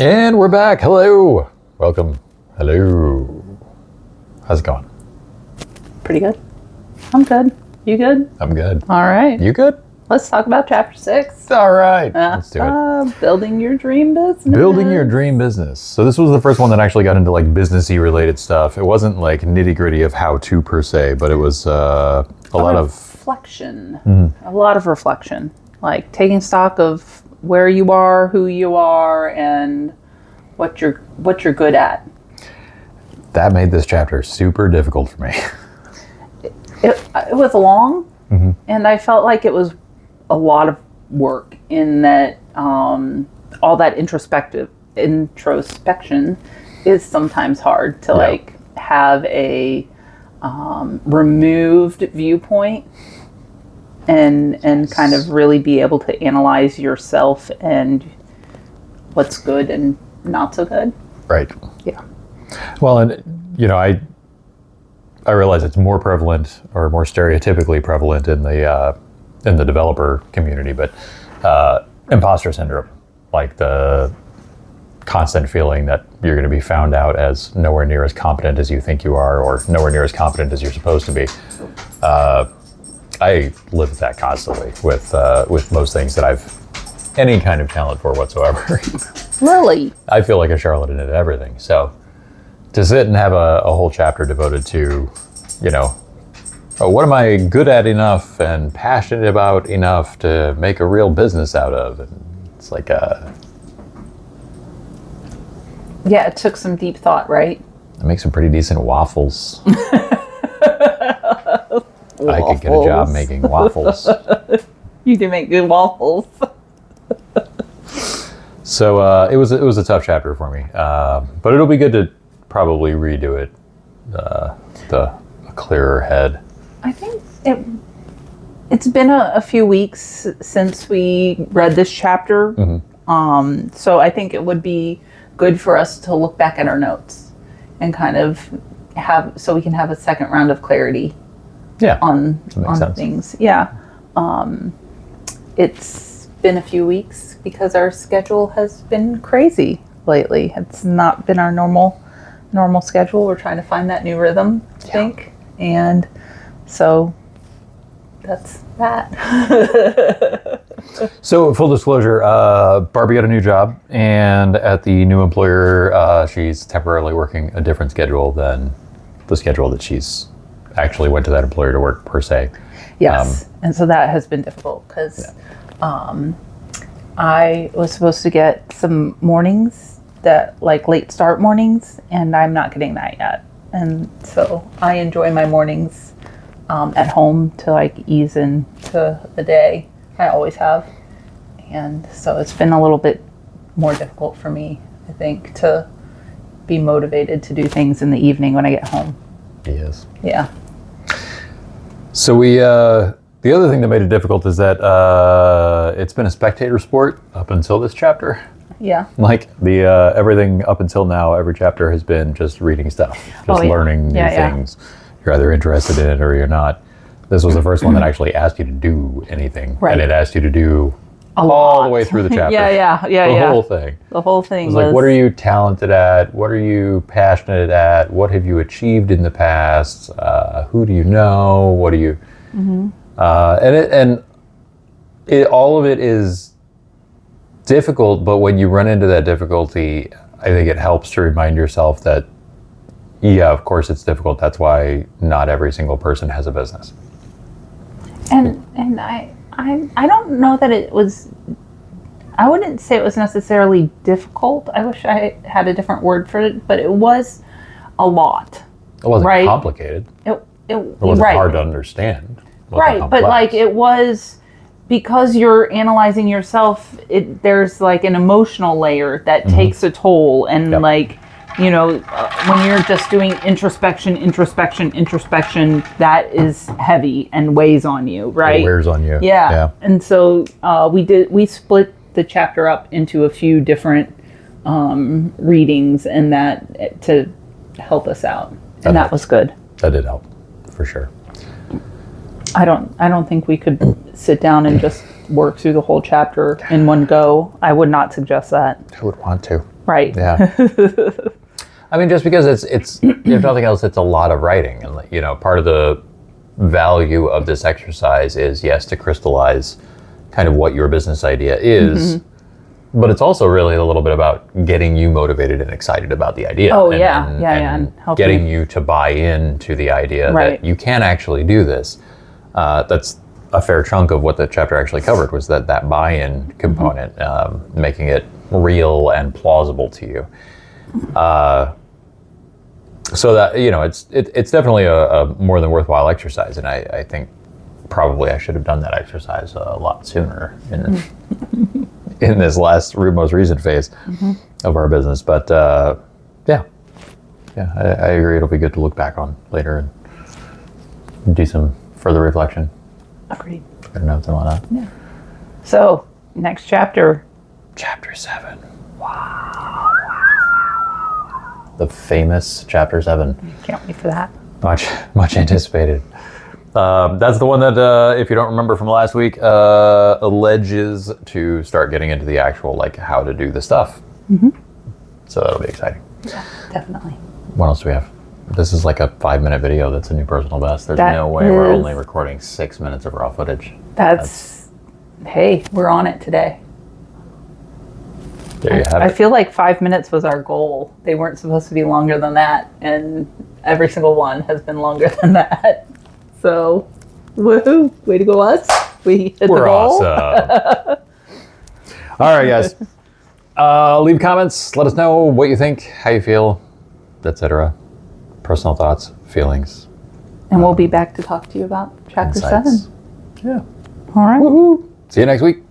And we're back. Hello. Welcome. Hello. How's it going? Pretty good. I'm good. You good? I'm good. All right. You good? Let's talk about chapter 6. All right. Let's do it. Building your dream business. Building your dream business. So this was the first one that actually got into like businessy related stuff. It wasn't like nitty gritty of how to per se, but it was a lot of reflection. Mm-hmm. A lot of reflection. Like taking stock of where you are, who you are, and what you're good at. That made this chapter super difficult for me. It was long, mm-hmm. and I felt like it was a lot of work in that all that introspection is sometimes hard to like have a removed viewpoint and kind of really be able to analyze yourself and what's good and not so good. Right. Yeah. Well, and you know, I realize it's more prevalent or more stereotypically prevalent in the developer community, but imposter syndrome, like the constant feeling that you're going to be found out as nowhere near as competent as you think you are, or nowhere near as competent as you're supposed to be. I live with that constantly with most things that I've any kind of talent for whatsoever. Really? I feel like a charlatan at everything. So to sit and have a whole chapter devoted to, you know, what am I good at enough and passionate about enough to make a real business out of? And it's like yeah, it took some deep thought, right? I make some pretty decent waffles. I could get a job making waffles. You do make good waffles. So it was a tough chapter for me, but it'll be good to probably redo it, a clearer head. I think it's been a few weeks since we read this chapter, mm-hmm. So I think it would be good for us to look back at our notes and kind of so we can have a second round of clarity. Yeah, on things. Yeah, it's been a few weeks because our schedule has been crazy lately. It's not been our normal schedule. We're trying to find that new rhythm, I think, and so that's that. So full disclosure, Barbie got a new job, and at the new employer, she's temporarily working a different schedule than the schedule that she's actually went to that employer to work per se. Yes, and so that has been difficult because I was supposed to get some mornings that like late start mornings, and I'm not getting that yet. And so I enjoy my mornings at home to like ease into the day. I always have. And so it's been a little bit more difficult for me, I think, to be motivated to do things in the evening when I get home. Yes. Yeah. So the other thing that made it difficult is that it's been a spectator sport up until this chapter. Yeah. Like everything up until now, every chapter has been just reading stuff, just learning new things. You're either interested in it or you're not. This was the first one that actually asked you to do anything. Right. And it asked you to do all the way through the chapter. The whole thing. The whole thing was like, what are you talented at? What are you passionate at? What have you achieved in the past? Who do you know? What do you... Mm-hmm. And all of it is difficult, but when you run into that difficulty, I think it helps to remind yourself that, yeah, of course it's difficult. That's why not every single person has a business. And I don't know that it was, I wouldn't say it was necessarily difficult. I wish I had a different word for it, but it was a lot. It wasn't complicated. It wasn't hard to understand. Right, but like it was, because you're analyzing yourself, there's like an emotional layer that mm-hmm. takes a toll, and like, you know, when you're just doing introspection, that is heavy and weighs on you, right? It wears on you. Yeah. And so we split the chapter up into a few different readings, and that to help us out, and that was good. That did help, for sure. I don't think we could sit down and just work through the whole chapter in one go. I would not suggest that. Who would want to? Right. Yeah. I mean, just because it's if nothing else, it's a lot of writing, and part of the value of this exercise is, yes, to crystallize kind of what your business idea is, but it's also really a little bit about getting you motivated and excited about the idea. Oh, and, yeah. and, Yeah, and and helping getting you to buy into the idea Right. that you can actually do this. That's a fair chunk of what the chapter actually covered, was that buy-in component, making it real and plausible to you. So that, it's definitely a more than worthwhile exercise, and I think probably I should have done that exercise a lot sooner in this most recent phase of our business. But yeah, I agree. It'll be good to look back on later and do some further reflection. Agreed. Good notes and whatnot. Yeah. So, next chapter. Chapter 7. The famous Chapter 7. Can't wait for that. Much anticipated. That's the one that, if you don't remember from last week, alleges to start getting into the actual, how to do the stuff. So that'll be exciting. Yeah, definitely. What else do we have? This is like a 5-minute video. That's a new personal best. There's That no way we're is- only recording 6 minutes of raw footage. Hey, we're on it today. There you have I it. feel like 5 minutes was our goal. They weren't supposed to be longer than that, and every single one has been longer than that. So, woohoo! Way to go, us! We hit We're the goal. awesome. All right, guys. Leave comments. Let us know what you think, how you feel, etc. Personal thoughts, feelings, And we'll be back to talk to you about chapter insights. 7. Yeah. All right. Woohoo! See you next week.